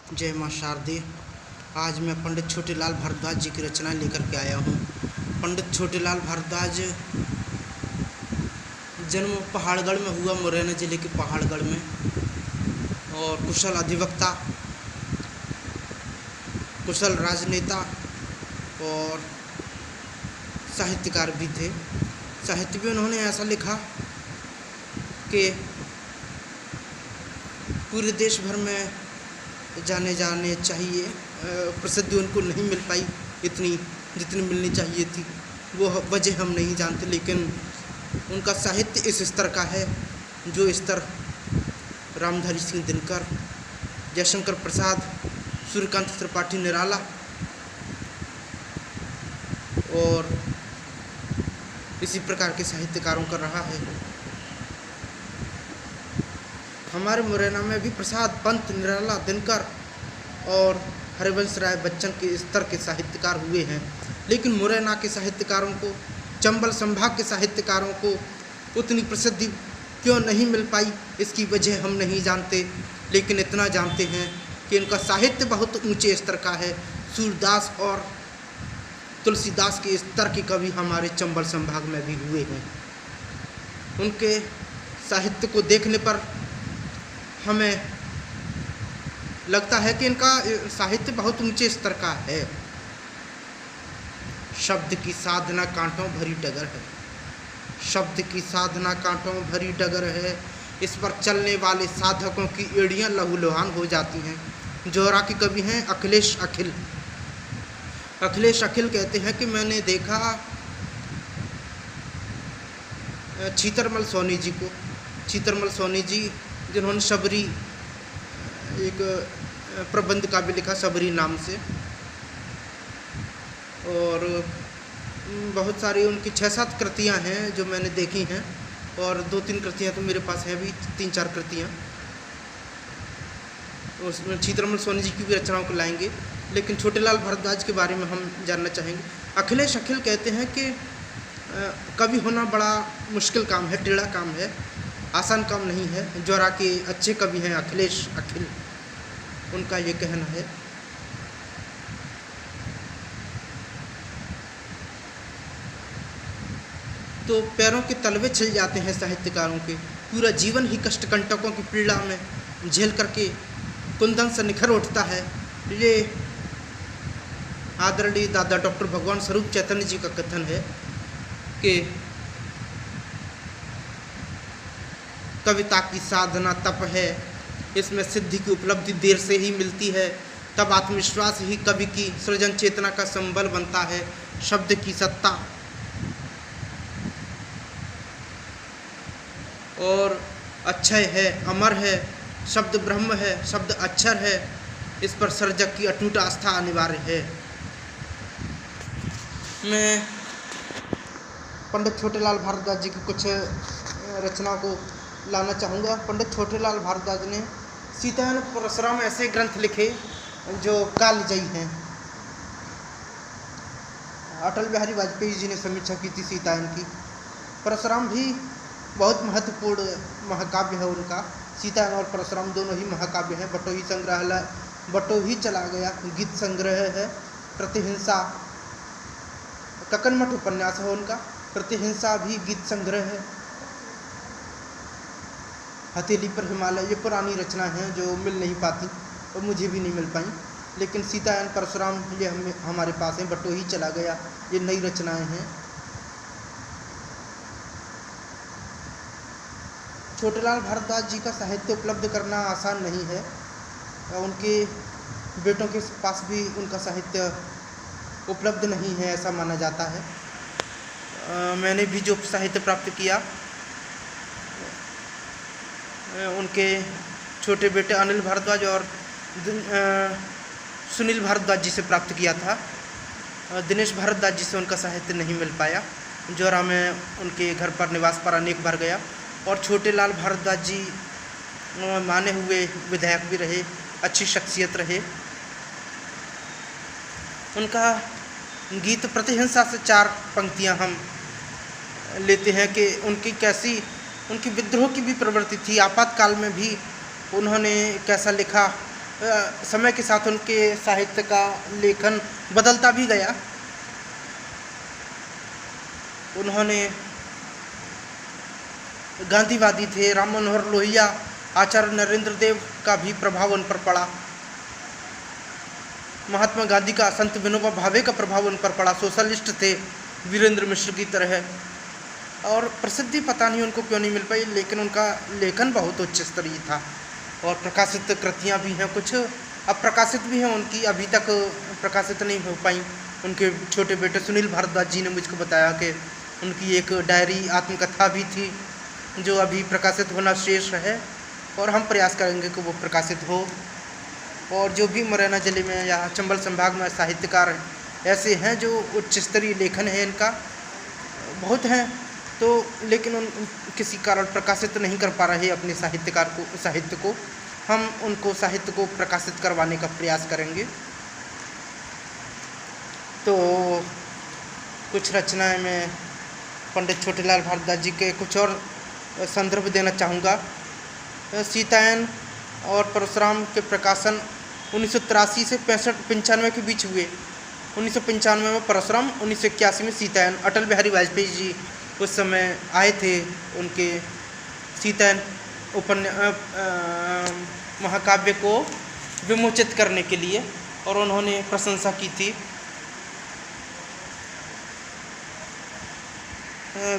जय माँ शारदे। आज मैं पंडित छोटेलाल भारद्वाज जी की रचना लेकर के आया हूँ। पंडित छोटेलाल भारद्वाज जन्म पहाड़गढ़ में हुआ, मुरैना जिले के पहाड़गढ़ में, और कुशल अधिवक्ता, कुशल राजनेता और साहित्यकार भी थे। साहित्य भी उन्होंने ऐसा लिखा कि पूरे देश भर में जाने चाहिए। प्रसिद्धि उनको नहीं मिल पाई इतनी जितनी मिलनी चाहिए थी, वो वजह हम नहीं जानते, लेकिन उनका साहित्य इस स्तर का है जो स्तर रामधारी सिंह दिनकर, जयशंकर प्रसाद, सूर्यकांत त्रिपाठी निराला और इसी प्रकार के साहित्यकारों का रहा है। हमारे मुरैना में भी प्रसाद, पंत, निराला, दिनकर और हरिवंश राय बच्चन के स्तर के साहित्यकार हुए हैं, लेकिन मुरैना के साहित्यकारों को, चंबल संभाग के साहित्यकारों को उतनी प्रसिद्धि क्यों नहीं मिल पाई, इसकी वजह हम नहीं जानते, लेकिन इतना जानते हैं कि इनका साहित्य बहुत ऊंचे स्तर का है। सूरदास और तुलसीदास के स्तर के कवि हमारे चंबल संभाग में भी हुए हैं। उनके साहित्य को देखने पर हमें लगता है कि इनका साहित्य बहुत ऊंचे स्तर का है। शब्द की साधना कांटों भरी डगर है, शब्द की साधना कांटों भरी डगर है, इस पर चलने वाले साधकों की एड़ियां लहूलुहान हो जाती हैं। जोहरा के कवि हैं अखिलेश अखिल। अखिलेश अखिल कहते हैं कि मैंने देखा छीतरमल सोनी जी को। छीतरमल सोनी जी जिन्होंने शबरी एक प्रबंध काव्य लिखा शबरी नाम से, और बहुत सारी उनकी 6-7 कृतियाँ हैं जो मैंने देखी हैं, और 2-3 कृतियाँ तो मेरे पास हैं भी, 3-4 कृतियाँ। उसमें छीतरमल सोनी जी की भी रचनाओं को लाएंगे, लेकिन छोटेलाल भारद्वाज के बारे में हम जानना चाहेंगे। अखिलेश अखिल कहते हैं कि कवि होना बड़ा मुश्किल काम है, टेढ़ा काम है, आसान काम नहीं है। जोहरा के अच्छे कवि हैं अखिलेश अखिल, उनका ये कहना है। तो पैरों के तलवे छिल जाते हैं साहित्यकारों के। पूरा जीवन ही कष्ट कंटकों की पीड़ा में झेल करके कुंदन से निखर उठता है। ये आदरणीय दादा डॉक्टर भगवान स्वरूप चैतन्य जी का कथन है कि कविता की साधना तप है, इसमें सिद्धि की उपलब्धि देर से ही मिलती है, तब आत्मविश्वास ही कवि की सृजन चेतना का संबल बनता है। शब्द की सत्ता और अक्षय है, अमर है, शब्द ब्रह्म है, शब्द अक्षर है, इस पर सर्जक की अटूट आस्था अनिवार्य है। मैं पंडित छोटेलाल भारद्वाज जी की कुछ रचनाओं को लाना चाहूँगा। पंडित छोटेलाल भारद्वाज ने सीतायन परशुराम ऐसे ग्रंथ लिखे जो कालजयी हैं। अटल बिहारी वाजपेयी जी ने समीक्षा की थी सीतायन की। परशुराम भी बहुत महत्वपूर्ण महाकाव्य है उनका। सीतायन और परशुराम दोनों ही महाकाव्य हैं। बटोही संग्रहालय, बटोही चला गया गीत संग्रह है। प्रतिहिंसा ककनमठ उपन्यास है उनका। प्रतिहिंसा भी गीत संग्रह है। हथेली पर हिमालय, ये पुरानी रचना हैं जो मिल नहीं पाती और मुझे भी नहीं मिल पाई, लेकिन सीतायन परशुराम ये हमारे पास हैं। बटोही चला गया, ये नई रचनाएं हैं। छोटेलाल भारद्वाज जी का साहित्य उपलब्ध करना आसान नहीं है। उनके बेटों के पास भी उनका साहित्य उपलब्ध नहीं है, ऐसा माना जाता है। मैंने भी जो साहित्य प्राप्त किया उनके छोटे बेटे अनिल भारद्वाज और सुनील भारद्वाज जी से प्राप्त किया था। दिनेश भारद्वाज जी से उनका साहित्य नहीं मिल पाया। जोहरा में उनके घर पर निवास पर अनेक बार गया। और छोटेलाल भारद्वाज जी माने हुए विधायक भी रहे, अच्छी शख्सियत रहे। उनका गीत प्रतिहिंसा से 4 पंक्तियां हम लेते हैं कि उनकी कैसी, उनकी विद्रोह की भी प्रवृत्ति थी। आपातकाल में भी उन्होंने कैसा लिखा समय के साथ उनके साहित्य का लेखन बदलता भी गया। उन्होंने गांधीवादी थे। राम मनोहर लोहिया, आचार्य नरेंद्र देव का भी प्रभाव उन पर पड़ा। महात्मा गांधी का, संत विनोबा भावे का प्रभाव उन पर पड़ा। सोशलिस्ट थे वीरेंद्र मिश्र की तरह। और प्रसिद्धि पता नहीं उनको क्यों नहीं मिल पाई, लेकिन उनका लेखन बहुत उच्च स्तरीय था। और प्रकाशित कृतियाँ भी हैं, कुछ अप्रकाशित भी हैं उनकी, अभी तक प्रकाशित नहीं हो पाई। उनके छोटे बेटे सुनील भारद्वाज जी ने मुझको बताया कि उनकी एक डायरी आत्मकथा भी थी जो अभी प्रकाशित होना शेष है, और हम प्रयास करेंगे कि वो प्रकाशित हो। और जो भी मुरैना ज़िले में या चंबल संभाग में साहित्यकार ऐसे हैं जो उच्च स्तरीय लेखन है इनका, बहुत हैं, तो लेकिन उन किसी कारण प्रकाशित नहीं कर पा रहे अपने साहित्य को। हम उनको साहित्य को प्रकाशित करवाने का प्रयास करेंगे। तो कुछ रचनाएं मैं पंडित छोटेलाल भारद्वाज जी के कुछ और संदर्भ देना चाहूँगा। सीतायन और परशुराम के प्रकाशन 1983 से 95 के बीच हुए। 1995 में परशुराम, 1981 में सीतायन। अटल बिहारी वाजपेयी जी उस समय आए थे उनके सीतायन महाकाव्य को विमोचित करने के लिए, और उन्होंने प्रशंसा की थी।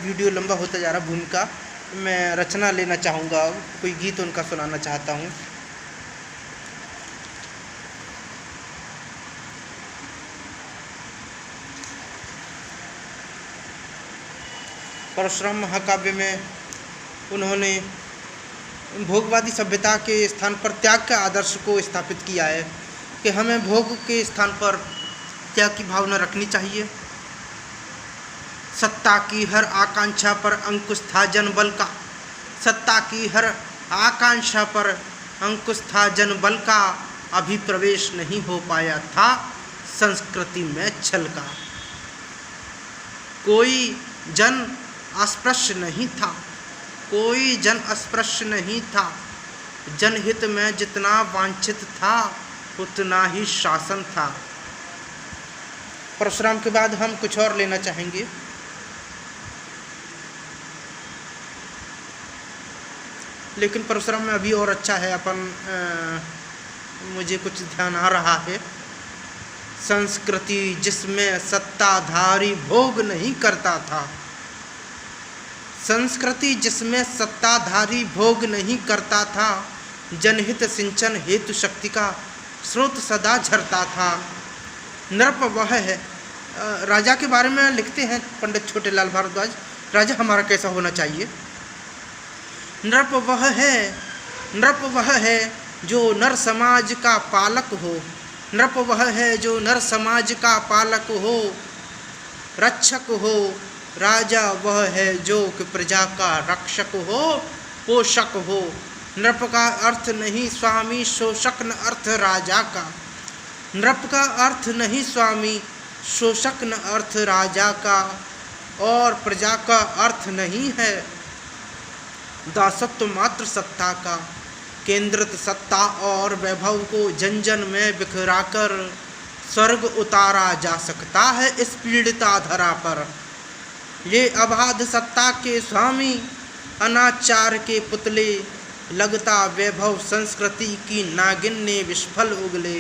वीडियो लंबा होता जा रहा भूमिका। मैं रचना लेना चाहूँगा, कोई गीत उनका सुनाना चाहता हूँ। परशुराम महाकाव्य में उन्होंने भोगवादी सभ्यता के स्थान पर त्याग के आदर्श को स्थापित किया है कि हमें भोग के स्थान पर त्याग की भावना रखनी चाहिए। सत्ता की हर आकांक्षा पर अंकुश था जनबल का, सत्ता की हर आकांक्षा पर अंकुश था जनबल का, अभी प्रवेश नहीं हो पाया था संस्कृति में छल का। कोई जन अस्पृश्य नहीं था, कोई जन अस्पृश्य नहीं था, जनहित में जितना वांछित था उतना ही शासन था। परशुराम के बाद हम कुछ और लेना चाहेंगे। लेकिन परशुराम में अभी और अच्छा है मुझे कुछ ध्यान आ रहा है। संस्कृति जिसमें सत्ताधारी भोग नहीं करता था, संस्कृति जिसमें सत्ताधारी भोग नहीं करता था, जनहित सिंचन हेतु शक्ति का स्रोत सदा झरता था। नृप वह है, राजा के बारे में लिखते हैं पंडित छोटेलाल भारद्वाज, राजा हमारा कैसा होना चाहिए। नृप वह है जो नर समाज का पालक हो, नृप वह है जो नर समाज का पालक हो, रक्षक हो। राजा वह है जो कि प्रजा का रक्षक हो, पोषक हो। नृप का अर्थ नहीं स्वामी, शोषक न अर्थ राजा का। नृप का अर्थ नहीं स्वामी, शोषक न अर्थ राजा का। और प्रजा का अर्थ नहीं है दासत्व मात्र सत्ता का। केंद्रित सत्ता और वैभव को जन जन में बिखराकर स्वर्ग उतारा जा सकता है इस पीड़िता धरा पर। ये अबाध सत्ता के स्वामी अनाचार के पुतले, लगता वैभव संस्कृति की नागिन ने विस्फल उगले।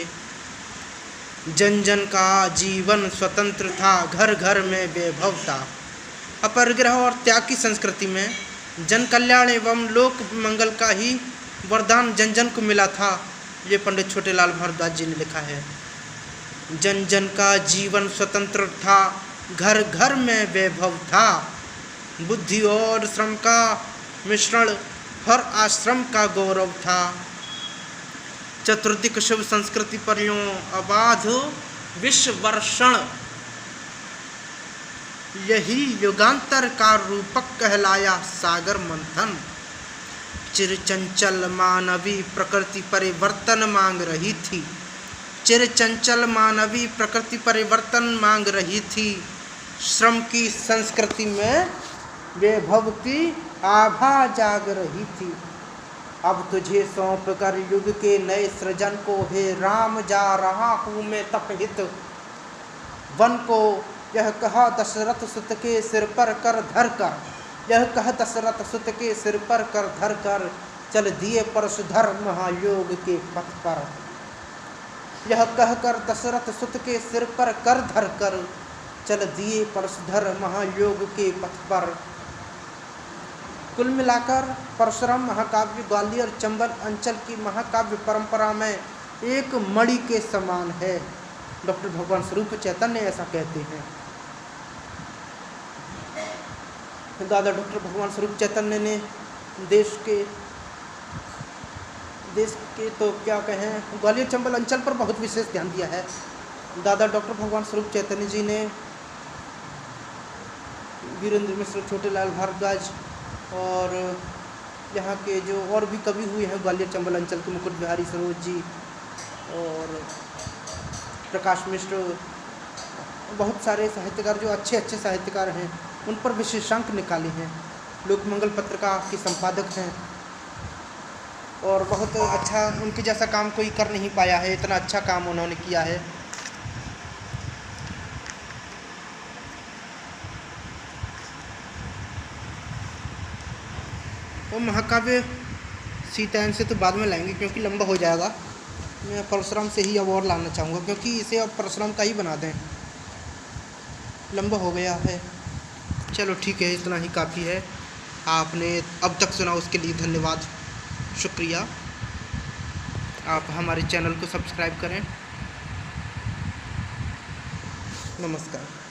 जन जन का जीवन स्वतंत्र था, घर घर में वैभव था। अपरिग्रह और त्याग की संस्कृति में जन कल्याण एवं लोक मंगल का ही वरदान जन जन को मिला था। ये पंडित छोटेलाल भारद्वाज जी ने लिखा है। जन जन का जीवन स्वतंत्र था, घर घर में वैभव था। बुद्धि और श्रम का मिश्रण हर आश्रम का गौरव था। चतुर्दिक शुभ संस्कृति पर यूं अबाध विश्व वर्षण, यही युगांतर का रूपक कहलाया सागर मंथन। चिरचंचल मानवी प्रकृति परिवर्तन मांग रही थी, चिरचंचल मानवी प्रकृति परिवर्तन मांग रही थी। श्रम की संस्कृति में वैभव की आभा जाग रही थी। अब तुझे सौंप कर युग के नए सृजन को, हे राम जा रहा हूँ मैं तपहित वन को। यह कहा दशरथ सुत के सिर पर कर धर कर, यह कह दशरथ सुत के सिर पर कर धर कर, चल दिए परशुधर महायोग के पथ पर। यह कहकर दशरथ सुत के सिर पर कर धर कर, चल दिए परशुधर महायोग के पथ पर। कुल मिलाकर परशुराम महाकाव्य ग्वालियर चंबल अंचल की महाकाव्य परंपरा में एक मणि के समान है। डॉक्टर भगवान स्वरूप चैतन्य ऐसा कहते हैं। दादा डॉक्टर भगवान स्वरूप चैतन्य ने देश के तो क्या कहें, ग्वालियर चंबल अंचल पर बहुत विशेष ध्यान दिया है। दादा डॉक्टर भगवान स्वरूप चैतन्य जी ने वीरेंद्र मिश्र, छोटेलाल भारद्वाज और यहाँ के जो और भी कवि हुए हैं ग्वालियर चंबल अंचल के, मुकुट बिहारी सरोज जी और प्रकाश मिश्र, बहुत सारे साहित्यकार जो अच्छे अच्छे साहित्यकार हैं उन पर विशेषांक निकाले हैं। लोकमंगल पत्रिका के संपादक हैं और बहुत अच्छा, उनके जैसा काम कोई कर नहीं पाया है, इतना अच्छा काम उन्होंने किया है। और महाकाव्य सीतायन से तो बाद में लाएंगे क्योंकि लंबा हो जाएगा। मैं परशुराम से ही अब और लाना चाहूँगा क्योंकि इसे अब परशुराम का ही बना दें, लंबा हो गया है। चलो ठीक है, इतना ही काफ़ी है। आपने अब तक सुना उसके लिए धन्यवाद, शुक्रिया। आप हमारे चैनल को सब्सक्राइब करें। नमस्कार।